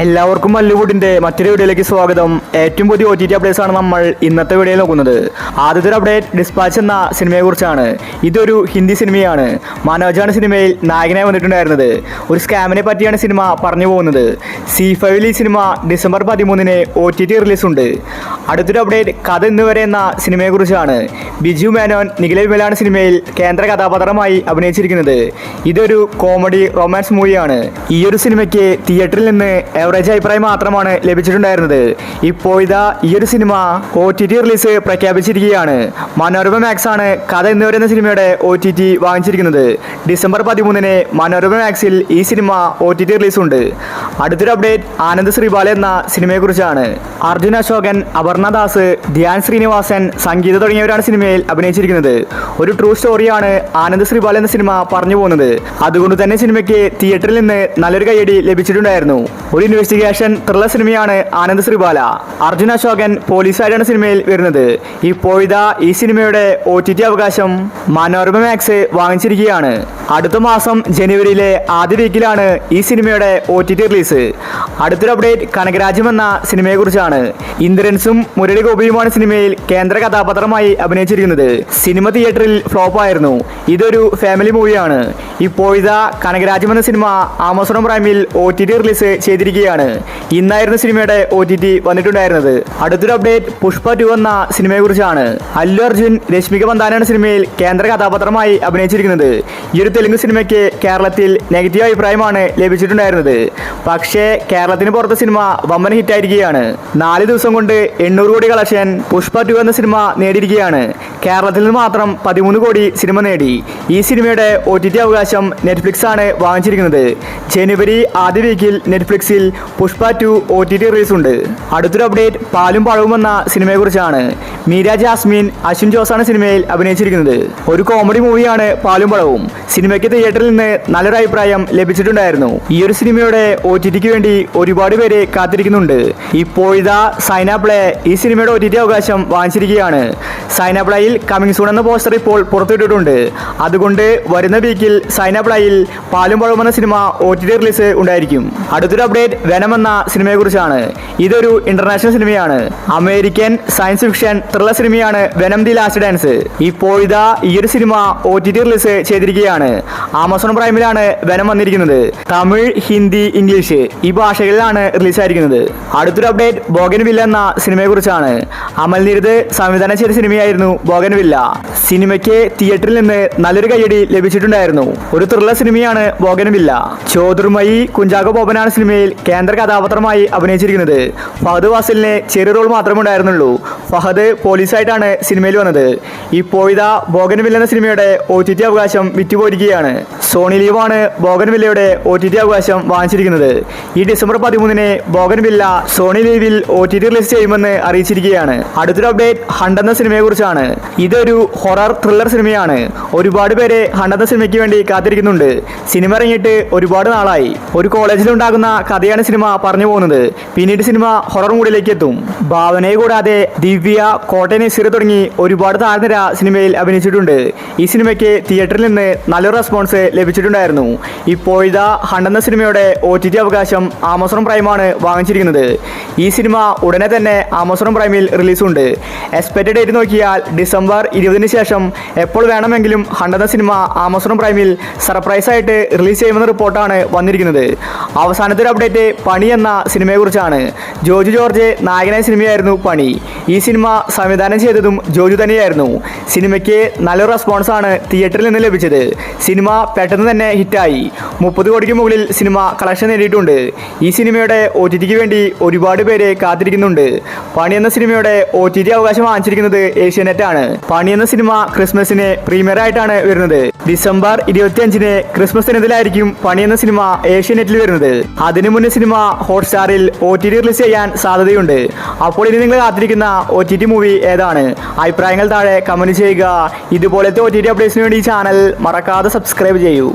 എല്ലാവർക്കും മല്ലുകൂടിന്റെ മറ്റൊരു വീഡിയോയിലേക്ക് സ്വാഗതം. ഏറ്റവും പുതിയ OTT അപ്ഡേറ്റ്സ് ആണ് നമ്മൾ ഇന്നത്തെ വീഡിയോയിൽ നോക്കുന്നത്. ആദ്യത്തെ അപ്ഡേറ്റ് ഡിസ്പാച്ച് എന്ന സിനിമയെ കുറിച്ചാണ്. ഇതൊരു ഹിന്ദി സിനിമയാണ്. മനോജാണ് സിനിമയിൽ നായകനായി വന്നിട്ടുണ്ടായിരുന്നത്. ഒരു സ്കാമിനെ പറ്റിയാണ് സിനിമ പറഞ്ഞു പോകുന്നത്. C5 ഈ സിനിമ ഡിസംബർ 13 OTT റിലീസുണ്ട്. അടുത്തൊരു അപ്ഡേറ്റ് കഥ ഇന്നുവരെ എന്ന സിനിമയെ കുറിച്ചാണ്. ബിജു മേനോൻ നിഖില വിമലാണ് സിനിമയിൽ കേന്ദ്ര കഥാപാത്രമായി അഭിനയിച്ചിരിക്കുന്നത്. ഇതൊരു കോമഡി റൊമാൻസ് മൂവിയാണ്. ഈ ഒരു സിനിമയ്ക്ക് തിയേറ്ററിൽ നിന്ന് ആവറേജ് അഭിപ്രായം മാത്രമാണ് ലഭിച്ചിട്ടുണ്ടായിരുന്നത്. ഇപ്പോൾ ഈ ഒരു സിനിമ OTT റിലീസ് പ്രഖ്യാപിച്ചിരിക്കുകയാണ്. മനോരമ മാക്സ് ആണ് കഥ എന്നിവർ എന്ന സിനിമയുടെ OTT വാങ്ങിച്ചിരിക്കുന്നത്. ഡിസംബർ 13 മനോരമ മാക്സിൽ ഈ സിനിമ OTT റിലീസുണ്ട്. അടുത്തൊരു അപ്ഡേറ്റ് ആനന്ദ് ശ്രീബാല എന്ന സിനിമയെ കുറിച്ചാണ്. അർജുൻ അശോകൻ, അപർണ ദാസ്, ധ്യാൻ ശ്രീനിവാസൻ, സംഗീത തുടങ്ങിയവരാണ് സിനിമയിൽ അഭിനയിച്ചിരിക്കുന്നത്. ഒരു ട്രൂ സ്റ്റോറിയാണ് ആനന്ദ് ശ്രീബാല എന്ന സിനിമ പറഞ്ഞു പോകുന്നത്. അതുകൊണ്ട് തന്നെ സിനിമയ്ക്ക് തിയേറ്ററിൽ നിന്ന് നല്ലൊരു കയ്യടി ലഭിച്ചിട്ടുണ്ടായിരുന്നു. ഒരു ഇൻവെസ്റ്റിഗേഷൻ ത്രില്ലർ സിനിമയാണ് ആനന്ദ് ശ്രീബാല. അർജുൻ അശോകൻ പോലീസായിട്ടാണ് സിനിമയിൽ വരുന്നത്. ഇപ്പോൾ ഈ സിനിമയുടെ OTT അവകാശം മനോരമ മാക്സ് വാങ്ങിച്ചിരിക്കുകയാണ്. അടുത്ത മാസം ജനുവരിയിലെ ആദ്യ വീക്കിലാണ് ഈ സിനിമയുടെ OTT റിലീസ്. അടുത്തൊരു അപ്ഡേറ്റ് കനകരാജ്യം എന്ന സിനിമയെ കുറിച്ചാണ്. ഇന്ദ്രൻസും മുരളി ഗോപിയുമാണ് സിനിമയിൽ കേന്ദ്ര കഥാപാത്രമായി അഭിനയിച്ചിരിക്കുന്നത്. സിനിമ തിയേറ്ററിൽ ഫ്ലോപ്പ് ആയിരുന്നു. ഇതൊരു ഫാമിലി മൂവിയാണ്. ഇപ്പോൾ കനകരാജ്യം എന്ന സിനിമ ആമസോൺ പ്രൈമിൽ OTT റിലീസ് ചെയ്തിരിക്കുകയാണ്. ഇന്നായിരുന്നു സിനിമയുടെ OTT വന്നിട്ടുണ്ടായിരുന്നത്. അടുത്തൊരു അപ്ഡേറ്റ് പുഷ്പ 2 എന്ന സിനിമയെ കുറിച്ചാണ്. അല്ലു അർജുൻ, രശ്മിക മന്ദാനയാണ് സിനിമയിൽ കേന്ദ്ര കഥാപാത്രമായി അഭിനയിച്ചിരിക്കുന്നത്. ഈ ഒരു തെലുങ്ക് സിനിമയ്ക്ക് കേരളത്തിൽ നെഗറ്റീവ് അഭിപ്രായമാണ് ലഭിച്ചിട്ടുണ്ടായിരുന്നത്. പക്ഷേ കേരളത്തിന് പുറത്തെ സിനിമ വമ്പൻ ഹിറ്റായിരിക്കുകയാണ്. 4 ദിവസം കൊണ്ട് 800 കോടി കളക്ഷൻ പുഷ്പ 2 എന്ന സിനിമ നേടിയിരിക്കുകയാണ്. കേരളത്തിൽ നിന്ന് മാത്രം 13 കോടി സിനിമ നേടി. ഈ സിനിമയുടെ OTT അവകാശം നെറ്റ്ഫ്ലിക്സ് ആണ് വാങ്ങിച്ചിരിക്കുന്നത്. ജനുവരി ആദ്യ വീക്കിൽ നെറ്റ്ഫ്ലിക്സിൽ പുഷ്പ 2 OTT റിലീസ് ഉണ്ട്. അടുത്തൊരു അപ്ഡേറ്റ് പാലും പഴവും എന്ന സിനിമയെ കുറിച്ചാണ്. മീര ജാസ്മിൻ, അശ്വിൻ ജോസാണ് സിനിമയിൽ അഭിനയിച്ചിരിക്കുന്നത്. ഒരു കോമഡി മൂവിയാണ് പാലും പഴവും. സിനിമയ്ക്ക് തിയേറ്ററിൽ നിന്ന് നല്ലൊരു അഭിപ്രായം ലഭിച്ചിട്ടുണ്ടായിരുന്നു. ഈ ഒരു സിനിമയുടെ OTTക്ക് വേണ്ടി ഒരുപാട് പേര് കാത്തിരിക്കുന്നുണ്ട്. ഇപ്പോൾ സൈന പ്ലേ ഈ സിനിമയുടെ OTT അവകാശം വാങ്ങിച്ചിരിക്കുകയാണ്. സൈന പ്ലേയിൽ കമ്മിങ് സൂൺ എന്ന പോസ്റ്റർ ഇപ്പോൾ പുറത്തുവിട്ടിട്ടുണ്ട്. അതുകൊണ്ട് വരുന്ന വീക്കിൽ സൈന പ്ലേയിൽ പാലും പഴവും എന്ന സിനിമ OTT റിലീസ് ഉണ്ടായിരിക്കും. അടുത്തൊരു അപ്ഡേറ്റ് വെനം എന്ന സിനിമയെ കുറിച്ചാണ്. ഇതൊരു ഇന്റർനാഷണൽ സിനിമയാണ്. അമേരിക്കൻ സയൻസ് ഫിക്ഷൻ ത്രില്ലർ സിനിമയാണ് വെനം ദി ലാസ്റ്റ് ഡാൻസ്. ഇപ്പോൾ ഈ ഒരു സിനിമ OTT റിലീസ് ചെയ്തിരിക്കുകയാണ്. ആമസോൺ പ്രൈമിലാണ് വെനം വന്നിരിക്കുന്നത്. തമിഴ്, ഹിന്ദി, ഇംഗ്ലീഷ് ഈ ഭാഷകളിലാണ് റിലീസ് ആയിരിക്കുന്നത്. അടുത്തൊരു അപ്ഡേറ്റ് ബോഗൻവില്ല എന്ന സിനിമയെ കുറിച്ചാണ്. അമൽ നീരദ് സംവിധാനം ചെയ്ത സിനിമയായിരുന്നു ബോഗൻവില്ല. സിനിമയ്ക്ക് തിയേറ്ററിൽ നിന്ന് നല്ലൊരു കയ്യടി ലഭിച്ചിട്ടുണ്ടായിരുന്നു. ഒരു ത്രില്ലർ സിനിമയാണ് ബോഗൻവില്ല. ജ്യോതിർമയി കുഞ്ചാക്കോ ബോബനാണ് സിനിമയിൽ കേന്ദ്ര കഥാപാത്രമായി അഭിനയിച്ചിരിക്കുന്നത്. ഫഹദ് വാസിലിന് ചെറിയ റോൾ മാത്രമേ ഉണ്ടായിരുന്നുള്ളൂ. ഫഹദ് പോലീസായിട്ടാണ് സിനിമയിൽ വന്നത്. ഇപ്പോൾ ബോഗൻവില്ല എന്ന സിനിമയുടെ OTT അവകാശം വിറ്റുപോയിരിക്കുകയാണ്. സോണി ലീവാണ് ബോഗൻവില്ലയുടെ OTT അവകാശം വാങ്ങിച്ചിരിക്കുന്നത്. ഈ ഡിസംബർ 13 ബോഗൻവില്ല സോണി ലീവിൽ OTT റിലീസ് ചെയ്യുമെന്ന് അറിയിച്ചിരിക്കുകയാണ്. അടുത്തൊരു അപ്ഡേറ്റ് ഹണ്ട് എന്ന സിനിമയെ കുറിച്ചാണ്. ഇതൊരു ഹൊറർ ത്രില്ലർ സിനിമയാണ്. ഒരുപാട് പേര് ഹണ്ട് എന്ന സിനിമയ്ക്ക് വേണ്ടി കാത്തിരിക്കുന്നുണ്ട്. സിനിമ ഇറങ്ങിയിട്ട് ഒരുപാട് നാളായി. ഒരു കോളേജിൽ ഉണ്ടാകുന്ന കഥയാണ് സിനിമ പറഞ്ഞു പോകുന്നത്. പിന്നീട് സിനിമ ഹൊറർ മൂഡിലേക്ക് എത്തും. ഭാവനയെ കൂടാതെ ദിവ്യ, കോട്ടയം നസീർ തുടങ്ങി ഒരുപാട് താരനിര സിനിമയിൽ അഭിനയിച്ചിട്ടുണ്ട്. ഈ സിനിമയ്ക്ക് തിയേറ്ററിൽ നിന്ന് നല്ലൊരു റെസ്പോൺസ് ലഭിച്ചിട്ടുണ്ടായിരുന്നു. ഇപ്പോൾ ഹണ്ട് എന്ന സിനിമയുടെ OTT അവകാശം ആമസോൺ പ്രൈമാണ് വാങ്ങിച്ചിരിക്കുന്നത്. ഈ സിനിമ ഉടനെ തന്നെ ആമസോൺ പ്രൈമിൽ റിലീസുണ്ട്. എക്സ്പെക്റ്റഡ് ഡേറ്റ് നോക്കിയാൽ ഡിസംബർ 20 ശേഷം എപ്പോൾ വേണമെങ്കിലും ഹണ്ട് എന്ന സിനിമ ആമസോൺ പ്രൈമിൽ സർപ്രൈസ് ആയിട്ട് റിലീസ് ചെയ്യുമെന്ന റിപ്പോർട്ടാണ് വന്നിരിക്കുന്നത്. അവസാനത്തെ ഒരു അപ്ഡേറ്റ് പണി എന്ന സിനിമയെ കുറിച്ചാണ്. ജോജു ജോർജ് നായകനായ സിനിമയായിരുന്നു പണി. ഈ സിനിമ സംവിധാനം ചെയ്തതും ജോജു തന്നെയായിരുന്നു. സിനിമയ്ക്ക് നല്ലൊരു റെസ്പോൺസ് ആണ് തിയേറ്ററിൽ നിന്ന് ലഭിച്ചത്. സിനിമ പെട്ടെന്ന് തന്നെ ഹിറ്റായി. 30 കോടിക്ക് മുകളിൽ സിനിമ കളക്ഷൻ നേടിയിട്ടുണ്ട്. ഈ സിനിമയുടെ OTTക്ക് വേണ്ടി ഒരുപാട് പേര് കാത്തിരിക്കുന്നുണ്ട്. പണി എന്ന സിനിമയുടെ OTT അവകാശം വാങ്ങിച്ചിരിക്കുന്നത് ഏഷ്യാനെറ്റ് ആണ്. പണി എന്ന സിനിമ ക്രിസ്മസിന് പ്രീമിയർ ആയിട്ടാണ് വരുന്നത്. ഡിസംബർ 25 ക്രിസ്മസ് ദിനത്തിലായിരിക്കും പണി എന്ന സിനിമ ഏഷ്യാനെറ്റിൽ വരുന്നത്. അതിനു മുന്നേ സിനിമ ഹോട്ട്സ്റ്റാറിൽ OTT റിലീസ് ചെയ്യാൻ സാധ്യതയുണ്ട്. അപ്പോൾ ഇനി നിങ്ങൾ കാത്തിരിക്കുന്ന OTT മൂവി ഏതാണ്? അഭിപ്രായങ്ങൾ താഴെ കമന്റ് ചെയ്യുക. ഇതുപോലത്തെ OTT അപ്ഡേറ്റ്സിന് വേണ്ടി ഈ ചാനൽ മറക്കാതെ സബ്സ്ക്രൈബ് ചെയ്യൂ.